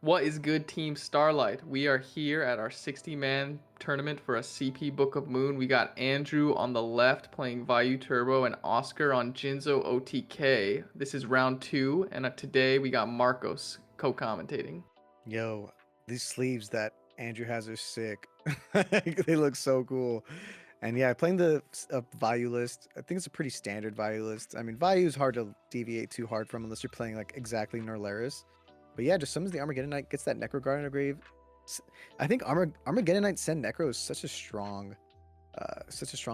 What is good, Team Starlight? We are here at our 60-man tournament for a CP Book of Moon. We got Andrew on the left playing Vayu Turbo and Oscar on Jinzo OTK. This is round two, and today we got Marcos co-commentating. Yo, these sleeves that Andrew has are sick. They look so cool. And yeah, playing the Vayu list, I think it's a pretty standard Vayu list. I mean, Vayu is hard to deviate too hard from unless you're playing like exactly Norlaris. But yeah, just summons the Armageddon Knight, gets that Necro Guard in a grave. I think Armageddon Knight Send Necro is such a strong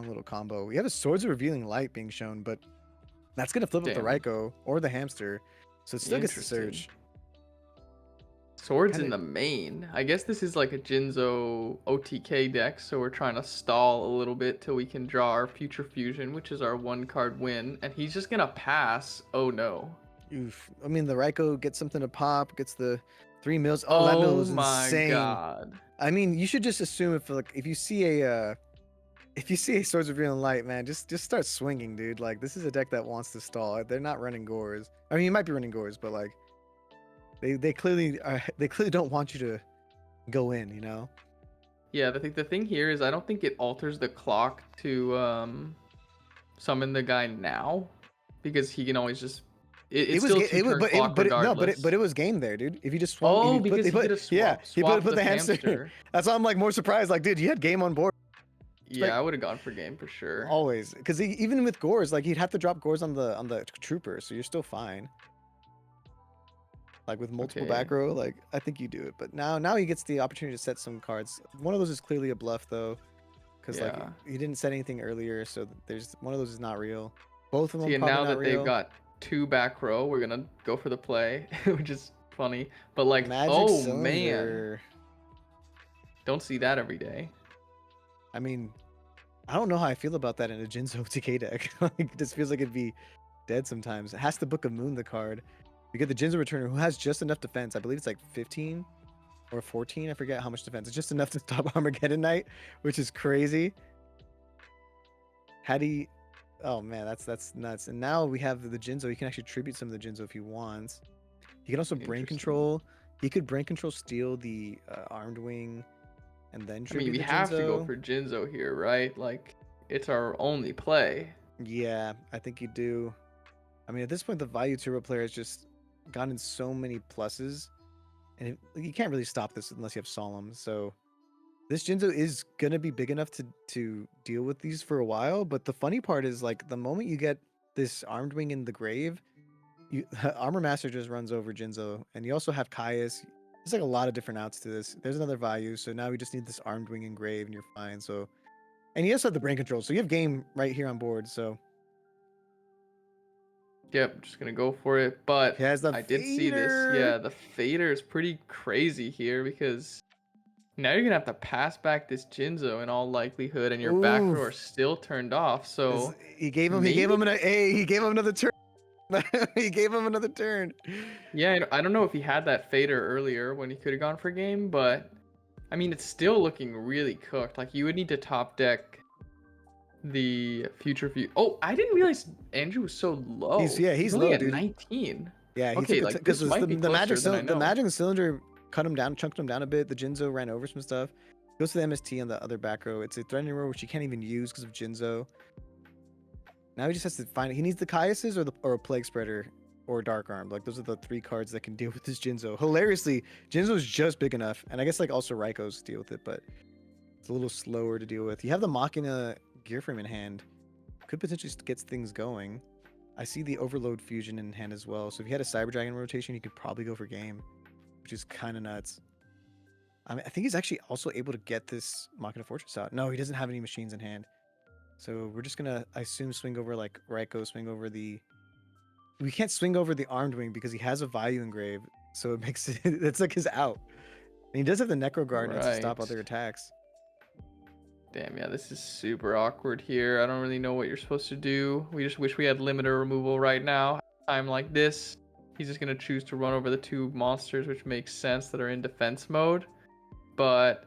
little combo. We have a Swords of Revealing Light being shown, but that's gonna flip up the Damn, Raikou or the Hamster, so it still gets the interesting. Surge. Swords Kind in of. the main. I guess this is like a Jinzo OTK deck, so we're trying to stall a little bit till we can draw our Future Fusion, which is our one card win, and he's just gonna pass. Oh no. Oof. I mean, the Raikou gets something to pop, gets the 3 mils. Oh, that mill Oh was my insane. god. I mean, you should just assume if you see a Swords of Real Light, man, just start swinging, dude. Like this is a deck that wants to stall. They're not running Gores. I mean, you might be running Gores, but like they clearly don't want you to go in, you know? Yeah, the thing here is I don't think it alters the clock to summon the guy now because he can always just it's still two turn clock regardless. but it was game there, dude. If you just swung, if Oh, you put because he he could put have yeah, he swapped put the the hamster. hamster. That's why I'm like more surprised. Like, dude, you had game on board. Like, Yeah, I would have gone for game for sure. always, because even with Gores, like he'd have to drop Gores on the trooper, so you're still fine. Like with multiple Okay. back row, like I think you do it. But now he gets the opportunity to set some cards. One of those is clearly a bluff though, because like Yeah. he didn't set anything earlier, so there's one of those is not real. Both of them See, and probably now not that they've real. got two back row, we're gonna go for the play, which is funny. But like, Magic oh man, Cylinder. don't see that every day. I mean, I don't know how I feel about that in a Jinzo TK deck. Like, it just feels like it'd be dead sometimes. It has to Book of Moon the card. You get the Jinzo Returner who has just enough defense. I believe it's like 15 or 14. I forget how much defense. It's just enough to stop Armageddon Knight, which is crazy. Had he... Oh man, that's nuts. And now we have the Jinzo. He can actually tribute some of the Jinzo if he wants. He can also Brain Interesting. Control. He could Brain Control steal the Armed Wing and then I mean, tribute we the have to go Jinzo. for Jinzo here, right? Like, it's our only play. Yeah, I think you do. I mean, at this point, the Vayu Turbo player has just gotten so many pluses, and you can't really stop this unless you have Solemn. So this Jinzo is gonna be big enough to deal with these for a while. But the funny part is, like, the moment you get this Armed Wing in the grave, you Armor Master just runs over Jinzo, and you also have Caius. There's like a lot of different outs to this. There's another Vayu, so now we just need this Armed Wing in grave, and you're fine. So, and you also have the Brain Control, so you have game right here on board. So Yep, just gonna go for it. he But has the I did see this. Yeah, Fader. the fader is pretty crazy here because now you're gonna have to pass back this Jinzo in all likelihood, and your back row are Oof. still turned off. So He gave him maybe, he gave him another turn. He gave him another turn. yeah, I don't know if he had that fader earlier when he could have gone for game, but I mean, it's still looking really cooked. Like you would need to top deck the future view. Oh, I didn't realize Andrew was so low. He's He's only low, at dude. 19. Yeah, he Okay, took a like because this might be closer than I the know. magic cylinder cut him down, chunked him down a bit. The Jinzo ran over some stuff. Goes to the MST on the other back row. It's a threatening row which he can't even use because of Jinzo. Now he just has to find. He needs the Caiuses or a Plague Spreader or Dark Arm. Like those are the three cards that can deal with this Jinzo. Hilariously, Jinzo's just big enough, and I guess like also Raikou's deal with it, but it's a little slower to deal with. You have the Machina Gear Frame in hand. Could potentially get things going. I see the Overload Fusion in hand as well. So if you had a Cyber Dragon rotation, you could probably go for game, which is kind of nuts. I mean, I think he's actually also able to get this Machina Fortress out. No, he doesn't have any machines in hand. So we're just gonna, I assume, swing over like Raikou, swing over the... We can't swing over the Armed Wing because he has a Vayu engrave. So it makes it, it's like his out. And he does have the Necro Guard to stop Right. other attacks. Damn, yeah, this is super awkward here. I don't really know what you're supposed to do. We just wish we had limiter removal right now. Time like this, he's just gonna choose to run over the two monsters, which makes sense that are in defense mode. But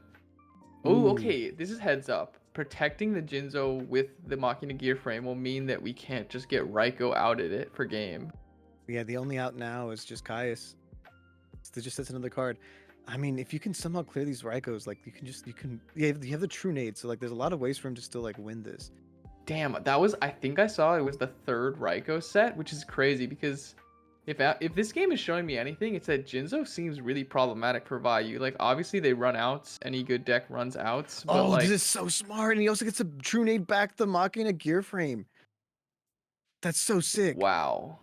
oh, Ooh. okay, this is heads up. Protecting the Jinzo with the Machina Gear Frame will mean that we can't just get Raikou out at it for game. Yeah, the only out now is just Caius. It just sets another card. I mean, if you can somehow clear these Raikos, like you have the True Nade, so like there's a lot of ways for him to still like win this. Damn, that was, I think I saw it was the third Raikou set, which is crazy because if this game is showing me anything, it's that Jinzo seems really problematic for Vayu. Like, obviously they run outs, any good deck runs outs, but Oh, this like, is so smart, and he also gets a True Nade back the Machina gear frame. That's so sick. wow.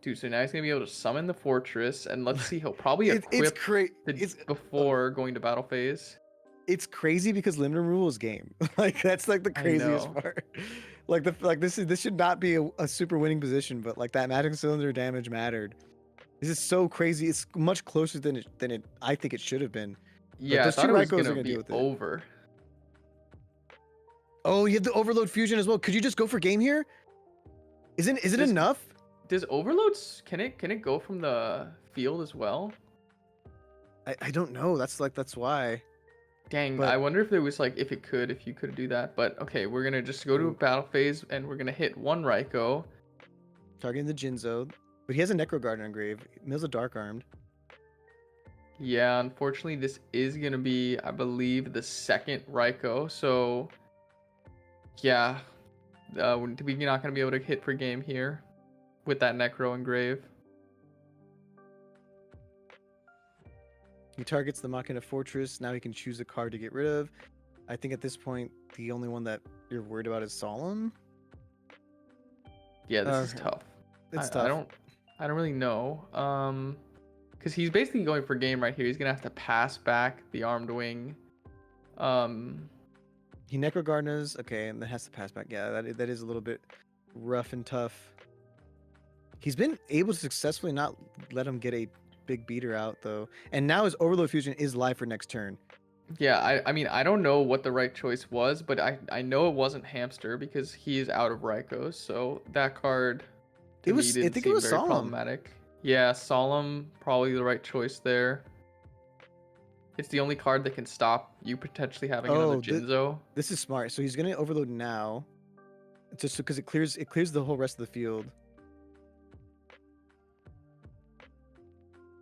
Dude, so now he's gonna be able to summon the fortress, and let's see, he'll probably It's equip crazy. before going to battle phase. It's crazy because limited rules game. Like that's like the I craziest know. part. This should not be a super winning position, but like that magic cylinder damage mattered. This is so crazy. It's much closer than it I think it should have been. Yeah, I those two thought it was Raikos are gonna gonna be deal with it. over. Oh, you had the overload fusion as well. Could you just go for game here? Is it enough? Does overloads can it go from the field as well? I don't know. That's why. Dang, But I wonder if there was like if you could do that. But okay, we're gonna just go to a battle phase and we're gonna hit one Raikou. targeting the Jinzo, but he has a Necro Garden engraved. Mill's a Dark Armed. Yeah, unfortunately, this is gonna be, I believe, the second Raikou. So yeah, we're not gonna be able to hit for game here with that Necro engrave. He targets the Machina Fortress. Now he can choose a card to get rid of. I think at this point, the only one that you're worried about is Solemn. Yeah, this is tough. It's tough. I don't really know. Because he's basically going for game right here. He's gonna have to pass back the Armed Wing. He Necro Gardeners, okay, and then has to pass back. Yeah, that is a little bit rough and tough. He's been able to successfully not let him get a big beater out though, and now his Overload Fusion is live for next turn. Yeah, I mean, I don't know what the right choice was, but I know it wasn't Hamster because he is out of Raikos, so that card to me didn't seem very Solemn. problematic. Yeah, Solemn, probably the right choice there. It's the only card that can stop you potentially having another Jinzo. This is smart. So he's gonna Overload now, just because it clears the whole rest of the field.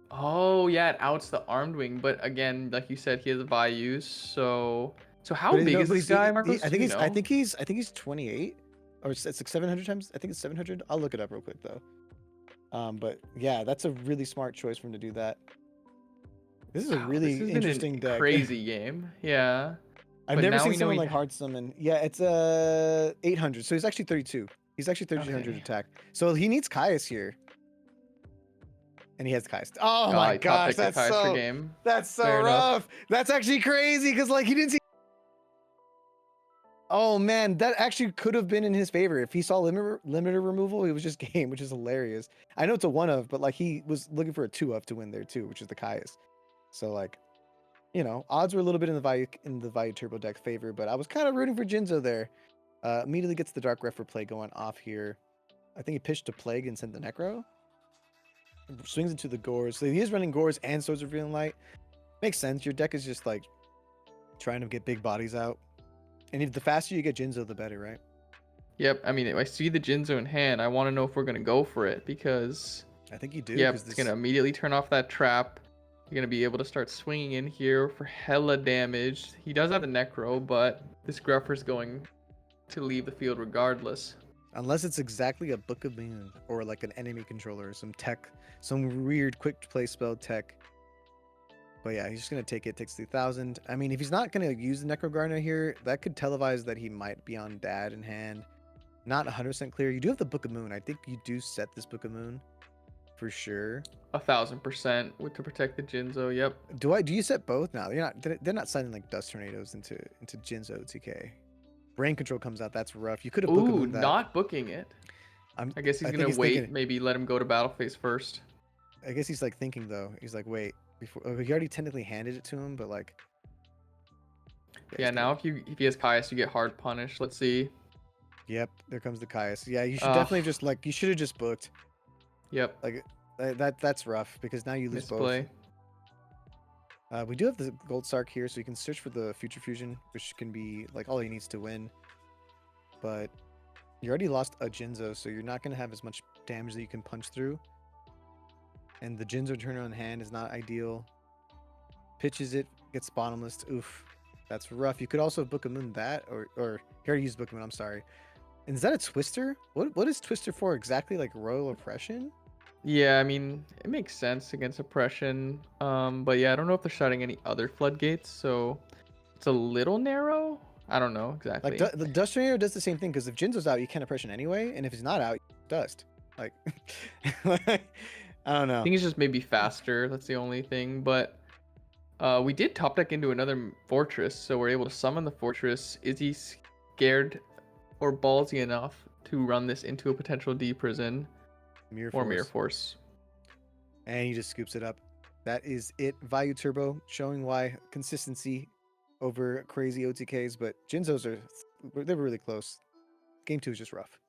Oh yeah, it outs the Armed Wing, but again, like you said, he has a Vayu, so how big is this guy, Marcos? I think he's 28, or it's like 700 times. I think it's 700. I'll look it up real quick though. But yeah, that's a really smart choice for him to do that. This is a really interesting deck. Crazy game, yeah. I've never seen someone like hard summon. Yeah, it's 800. So he's actually 32. He's actually 3200 attack. So he needs Caius here. And he has Caius. Oh my gosh, that's so rough. That's actually crazy because like he didn't see. Oh man, that actually could have been in his favor if he saw limiter removal. It was just game, which is hilarious. I know it's a one of, but like he was looking for a two of to win there too, which is the Caius. So like, you know, odds were a little bit in the Vayu Turbo deck favor, but I was kind of rooting for Jinzo there. Immediately gets the Dark Refer play going off here. I think he pitched a Plague and sent the Necro. Swings into the Gores. So he is running Gores and Swords of Revealing Light. Makes sense. Your deck is just like trying to get big bodies out. And if the faster you get Jinzo, the better, right? Yep. I mean, if I see the Jinzo in hand, I want to know if we're going to go for it because... I think you do. Yep, it's going to immediately turn off that trap. You're going to be able to start swinging in here for hella damage. He does have the Necro, but this Gruffer's going to leave the field regardless. Unless it's exactly a Book of Moon or like an enemy controller or some tech, some weird quick play spell tech. But yeah, he's just going to take it. Takes 3,000. I mean, if he's not going to use the Necro Gardener here, that could televise that he might be on Dad in hand. Not 100% clear. You do have the Book of Moon. I think you do set this Book of Moon for sure. 1,000% with to protect the Jinzo. Yep. Do you set both now? They're not sending like dust tornadoes into Jinzo OTK. Brain control comes out. That's rough. You could have Book of Moon that. Not booking it. I guess he's gonna wait. Thinking, maybe let him go to battle phase first. I guess he's like thinking though. He's like, wait, before he already technically handed it to him, but like. Yeah. Now if he has Caius, you get hard punished. Let's see. Yep. There comes the Caius. Yeah. You should definitely just like you should have just booked. Yep. Like that's rough because now you lose Misplay. both. We do have the Gold Sark here, so you can search for the Future Fusion, which can be like all he needs to win. But you already lost a Jinzo, so you're not going to have as much damage that you can punch through. And the Jinzo turn on hand is not ideal. Pitches it, gets bottomless. Oof, that's rough. You could also book a moon that, or he already used book a moon. I'm sorry. And is that a twister? What is twister for exactly? Like royal oppression? Yeah, I mean, it makes sense against oppression. But yeah, I don't know if they're starting any other floodgates, so it's a little narrow. I don't know Like exactly. the dust tornado does the same thing because if Jinzo's out, you can't oppression anyway, and if he's not out, dust. Like, I don't I know. think it's just maybe faster. That's the only thing. But we did top deck into another fortress, so we're able to summon the fortress. Is he scared or ballsy enough to run this into a potential D prison Mirror or Force. Mirror Force? And he just scoops it up. That is it. Vayu Turbo showing why consistency over crazy OTKs, but Jinzo's they were really close. Game 2 is just rough.